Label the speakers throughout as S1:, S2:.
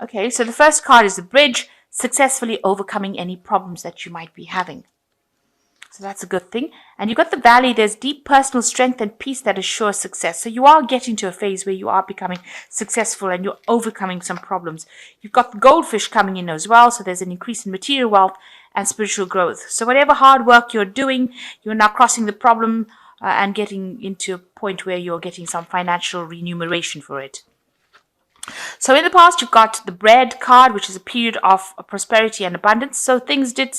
S1: Okay, so the first card is the bridge, successfully overcoming any problems that you might be having. So that's a good thing. And you got the valley. There's deep personal strength and peace that assures success. So you are getting to a phase where you are becoming successful and you're overcoming some problems. You've got the goldfish coming in as well. So there's an increase in material wealth and spiritual growth. So whatever hard work you're doing, you're now crossing the problem and getting into a point where you're getting some financial remuneration for it. So in the past, you've got the bread card, which is a period of prosperity and abundance. So things did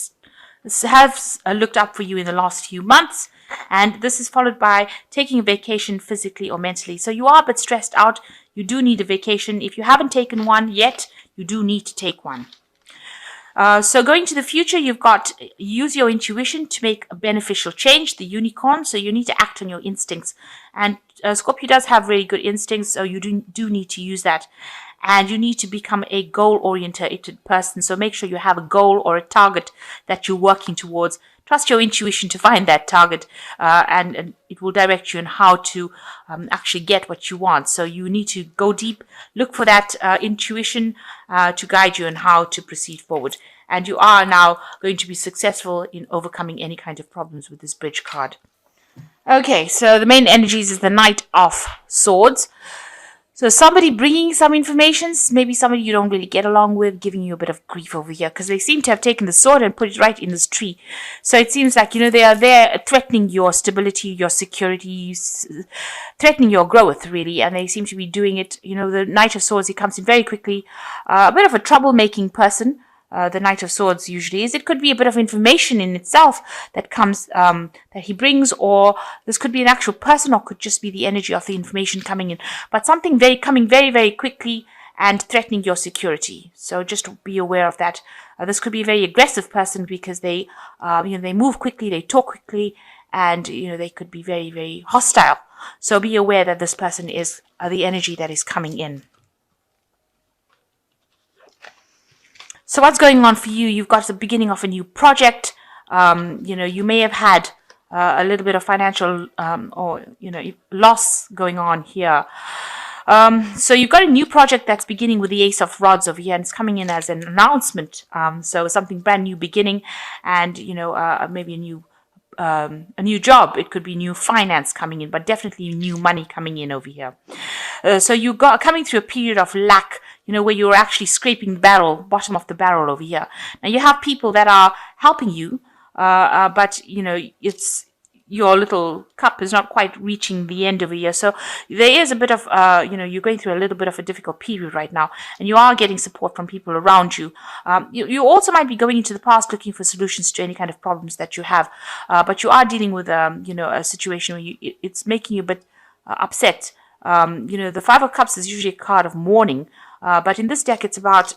S1: have looked up for you in the last few months. And this is followed by taking a vacation physically or mentally. So you are a bit stressed out. You do need a vacation. If you haven't taken one yet, you do need to take one. So going to the future, you've got use your intuition to make a beneficial change, the unicorn. So you need to act on your instincts. And Scorpio does have really good instincts, so you do need to use that. And you need to become a goal-oriented person. So make sure you have a goal or a target that you're working towards. Trust your intuition to find that target, and it will direct you on how to actually get what you want. So you need to go deep, look for that intuition to guide you on how to proceed forward. And you are now going to be successful in overcoming any kind of problems with this bridge card. Okay, so the main energies is the Knight of Swords. So somebody bringing some information, maybe somebody you don't really get along with, giving you a bit of grief over here, because they seem to have taken the sword and put it right in this tree. So it seems like, they are there threatening your stability, your security, threatening your growth, really. And they seem to be doing it, the Knight of Swords, he comes in very quickly, a bit of a troublemaking person. The Knight of Swords usually is. It could be a bit of information in itself that comes, that he brings, or this could be an actual person, or could just be the energy of the information coming in. But something coming very, very quickly and threatening your security. So just be aware of that. This could be a very aggressive person because they move quickly, they talk quickly, and, they could be very, very hostile. So be aware that this person is the energy that is coming in. So what's going on for you? You've got the beginning of a new project. You may have had a little bit of financial loss going on here. So you've got a new project that's beginning with the Ace of Rods over here, and it's coming in as an announcement. So something brand new beginning, and maybe a new job. It could be new finance coming in, but definitely new money coming in over here. So you got coming through a period of lack, where you're actually scraping the bottom of the barrel over here. Now you have people that are helping you, but it's your little cup is not quite reaching the end over here. So there is a bit of, you're going through a little bit of a difficult period right now, and you are getting support from people around you. You also might be going into the past looking for solutions to any kind of problems that you have, but you are dealing with, a situation where it's making you a bit upset. The Five of Cups is usually a card of mourning, but in this deck, it's about,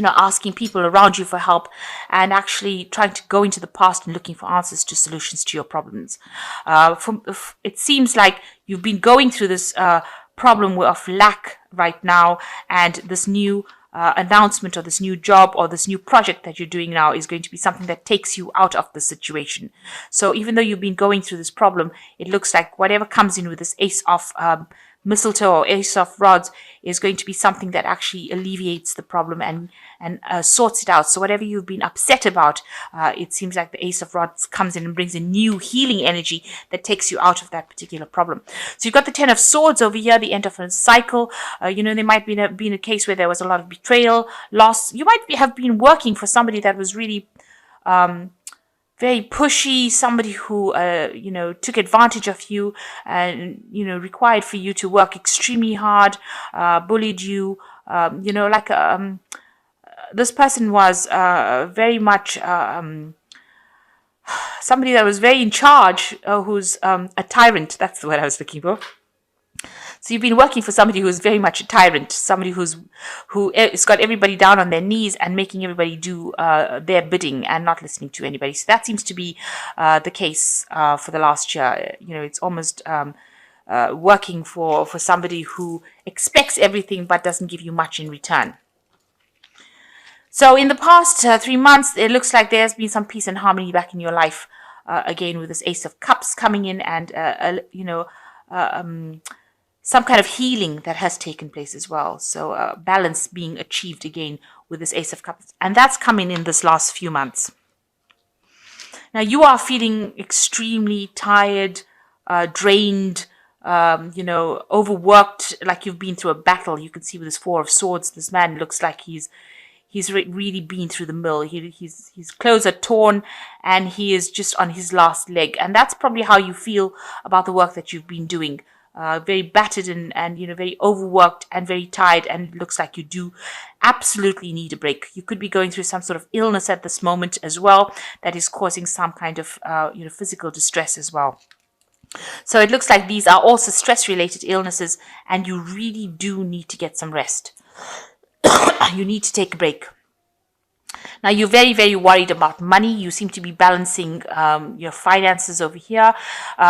S1: asking people around you for help and actually trying to go into the past and looking for answers to solutions to your problems. It seems like you've been going through this problem of lack right now, and this new announcement or this new job or this new project that you're doing now is going to be something that takes you out of the situation. So even though you've been going through this problem, it looks like whatever comes in with this Ace of mistletoe or Ace of Rods is going to be something that actually alleviates the problem and sorts it out. So whatever you've been upset about, it seems like the Ace of Rods comes in and brings a new healing energy that takes you out of that particular problem. So you've got the Ten of Swords over here, the end of a cycle. There might be been a case where there was a lot of betrayal, loss. You might have been working for somebody that was really very pushy, somebody who, took advantage of you and, required for you to work extremely hard, bullied you, this person was very much somebody that was very in charge, who's a tyrant. That's the word I was looking for. So you've been working for somebody who is very much a tyrant, somebody who's got everybody down on their knees and making everybody do their bidding and not listening to anybody. So that seems to be the case for the last year. It's almost working for somebody who expects everything but doesn't give you much in return. So in the past 3 months, it looks like there's been some peace and harmony back in your life, again with this Ace of Cups coming in, and some kind of healing that has taken place as well. So balance being achieved again with this Ace of Cups. And that's coming in this last few months. Now you are feeling extremely tired, drained, overworked, like you've been through a battle. You can see with this Four of Swords, this man looks like he's really been through the mill. His clothes are torn and he is just on his last leg. And that's probably how you feel about the work that you've been doing. Very battered and very overworked and very tired, and it looks like you do absolutely need a break. You could be going through some sort of illness at this moment as well that is causing some kind of physical distress as well. So it looks like these are also stress-related illnesses, and you really do need to get some rest. You need to take a break. Now, you're very, very worried about money. You seem to be balancing your finances over here.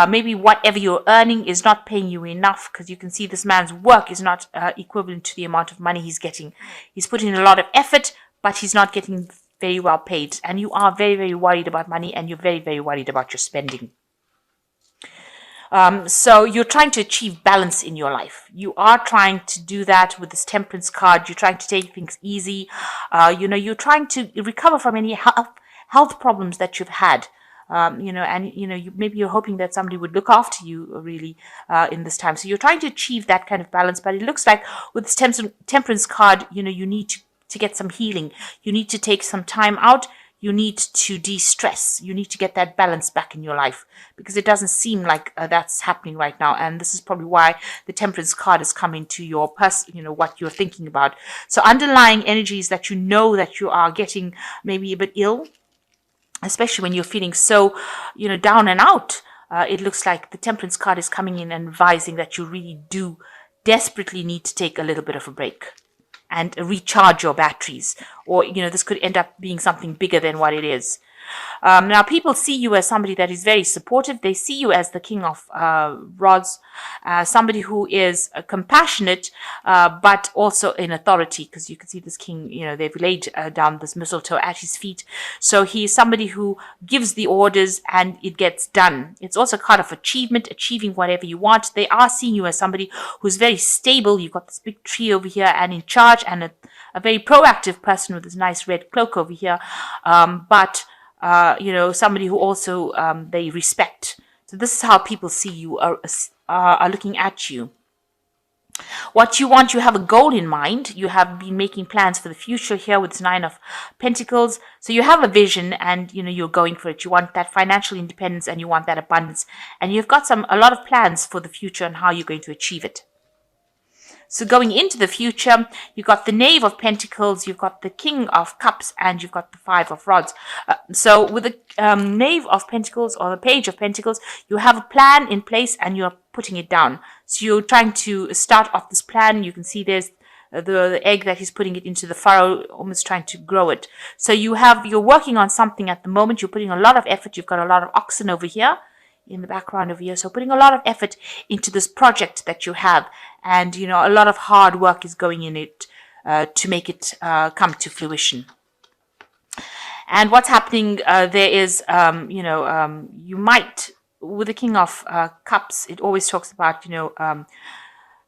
S1: Maybe whatever you're earning is not paying you enough, because you can see this man's work is not equivalent to the amount of money he's getting. He's putting in a lot of effort, but he's not getting very well paid. And you are very, very worried about money, and you're very, very worried about your spending. So you're trying to achieve balance in your life. You are trying to do that with this Temperance card. You're trying to take things easy. You're trying to recover from any health problems that you've had. Maybe you're hoping that somebody would look after you really in this time. So you're trying to achieve that kind of balance. But it looks like with this Temperance card, you need to get some healing. You need to take some time out. You need to de-stress. You need to get that balance back in your life, because it doesn't seem like that's happening right now. And this is probably why the Temperance card is coming to your person, what you're thinking about. So underlying energies that that you are getting maybe a bit ill, especially when you're feeling so, down and out. It looks like the Temperance card is coming in and advising that you really do desperately need to take a little bit of a break and recharge your batteries, or this could end up being something bigger than what it is. Now, people see you as somebody that is very supportive. They see you as the King of Rods, somebody who is compassionate, but also in authority, because you can see this king, they've laid down this mistletoe at his feet. So he is somebody who gives the orders and it gets done. It's also a card of achievement, achieving whatever you want. They are seeing you as somebody who's very stable. You've got this big tree over here and in charge, and a very proactive person with this nice red cloak over here. Somebody who also they respect. So this is how people see you, are looking at you. What you want, you have a goal in mind. You have been making plans for the future here with this Nine of Pentacles. So you have a vision, and you're going for it. You want that financial independence, and you want that abundance, and you've got a lot of plans for the future and how you're going to achieve it. So going into the future, you've got the Knave of Pentacles, you've got the King of Cups, and you've got the Five of Rods. So with the Knave of Pentacles or the Page of Pentacles, you have a plan in place and you're putting it down. So you're trying to start off this plan. You can see there's the egg that he's putting it into the furrow, almost trying to grow it. So you're working on something at the moment. You're putting a lot of effort. You've got a lot of oxen over here in the background over here. So putting a lot of effort into this project that you have. And, a lot of hard work is going in it to make it come to fruition. And what's happening there is, you might, with the King of Cups, it always talks about,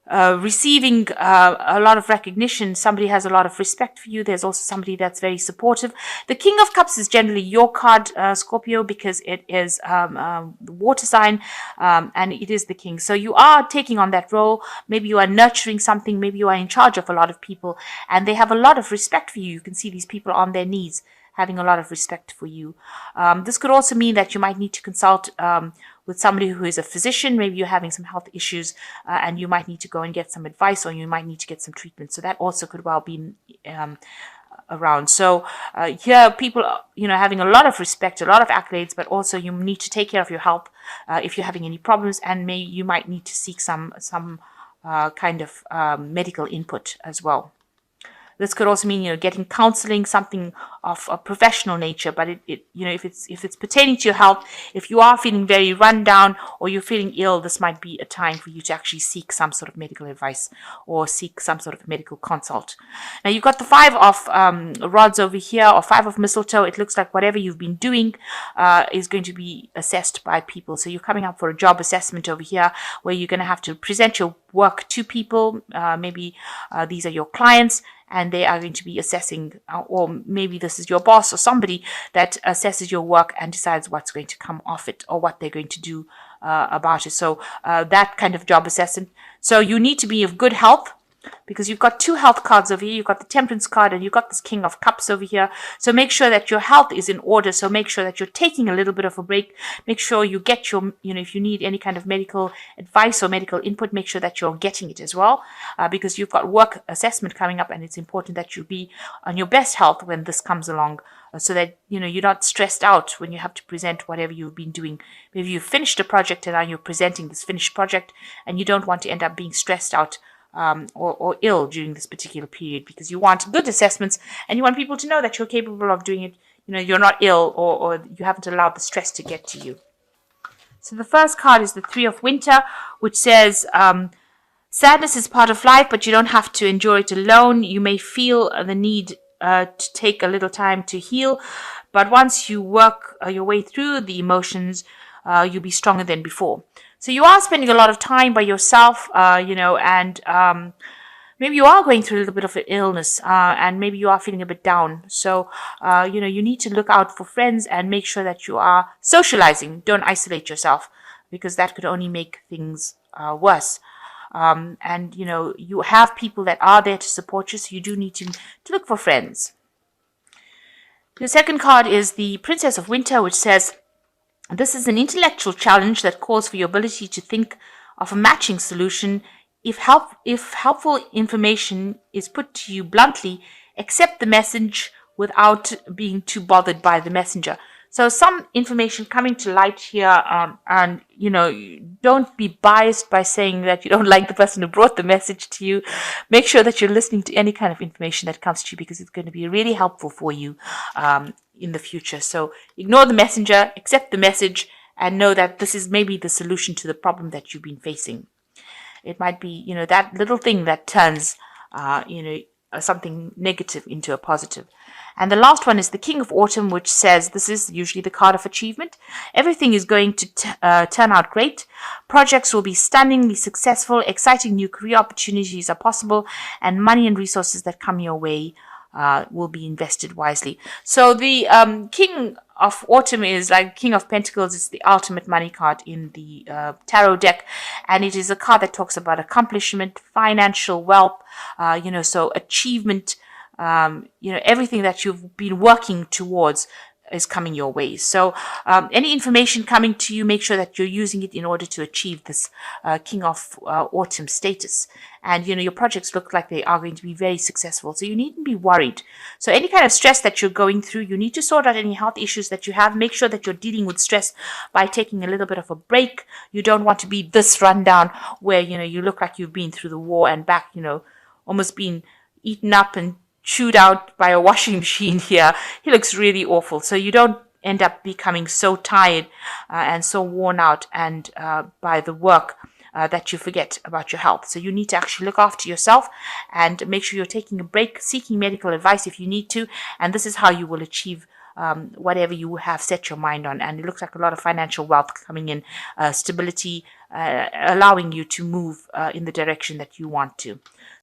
S1: receiving a lot of recognition. Somebody has a lot of respect for you. There's also somebody that's very supportive. The King of Cups is generally your card, Scorpio, because it is the water sign, and it is the king. So you are taking on that role. Maybe you are nurturing something. Maybe you are in charge of a lot of people, and they have a lot of respect for you. You can see these people on their knees having a lot of respect for you. This could also mean that you might need to consult with somebody who is a physician. Maybe you're having some health issues and you might need to go and get some advice, or you might need to get some treatment. So that also could well be around. So here people, having a lot of respect, a lot of accolades, but also you need to take care of your health if you're having any problems, and you might need to seek some kind of medical input as well. This could also mean, getting counseling, something of a professional nature. But if it's pertaining to your health, if you are feeling very run down or you're feeling ill, this might be a time for you to actually seek some sort of medical advice or seek some sort of medical consult. Now you've got the 5 of rods over here, or 5 of mistletoe. It looks like whatever you've been doing is going to be assessed by people. So you're coming up for a job assessment over here, where you're going to have to present your work to people. Maybe these are your clients, and they are going to be assessing, or maybe this is your boss or somebody that assesses your work and decides what's going to come off it or what they're going to do about it. So that kind of job assessment. So you need to be of good health, because you've got 2 health cards over here. You've got the Temperance card and you've got this King of Cups over here. So make sure that your health is in order. So make sure that you're taking a little bit of a break. Make sure you get your, if you need any kind of medical advice or medical input, make sure that you're getting it as well, because you've got work assessment coming up, and it's important that you be on your best health when this comes along, so that you're not stressed out when you have to present whatever you've been doing. Maybe you've finished a project and now you're presenting this finished project, and you don't want to end up being stressed out or ill during this particular period, because you want good assessments and you want people to know that you're capable of doing it. You're not ill, or you haven't allowed the stress to get to you. So the first card is the 3 of Winter, which says sadness is part of life, but you don't have to endure it alone. You may feel the need to take a little time to heal, but once you work your way through the emotions, you'll be stronger than before. So you are spending a lot of time by yourself, and maybe you are going through a little bit of an illness, and maybe you are feeling a bit down. So, you need to look out for friends and make sure that you are socializing. Don't isolate yourself, because that could only make things worse. And you have people that are there to support you, so you do need to look for friends. The second card is the Princess of Winter, which says, this is an intellectual challenge that calls for your ability to think of a matching solution. If helpful information is put to you bluntly, accept the message without being too bothered by the messenger. So some information coming to light here, and don't be biased by saying that you don't like the person who brought the message to you. Make sure that you're listening to any kind of information that comes to you, because it's going to be really helpful for you in the future. So ignore the messenger, accept the message, and know that this is maybe the solution to the problem that you've been facing. It might be, that little thing that turns, something negative into a positive. And the last one is the King of Autumn, which says, this is usually the card of achievement. Everything is going to turn out great. Projects will be stunningly successful. Exciting new career opportunities are possible, and money and resources that come your way will be invested wisely. So the King of Autumn is like King of Pentacles. It's the ultimate money card in the tarot deck, and it is a card that talks about accomplishment, financial wealth, so achievement, everything that you've been working towards is coming your way. So any information coming to you, make sure that you're using it in order to achieve this King of Autumn status. And, your projects look like they are going to be very successful. So you needn't be worried. So any kind of stress that you're going through, you need to sort out any health issues that you have. Make sure that you're dealing with stress by taking a little bit of a break. You don't want to be this rundown where, you look like you've been through the war and back, almost been eaten up and chewed out by a washing machine here. He looks really awful. So you don't end up becoming so tired and so worn out and by the work that you forget about your health. So you need to actually look after yourself and make sure you're taking a break, seeking medical advice if you need to. And this is how you will achieve whatever you have set your mind on. And it looks like a lot of financial wealth coming in, stability, allowing you to move in the direction that you want to.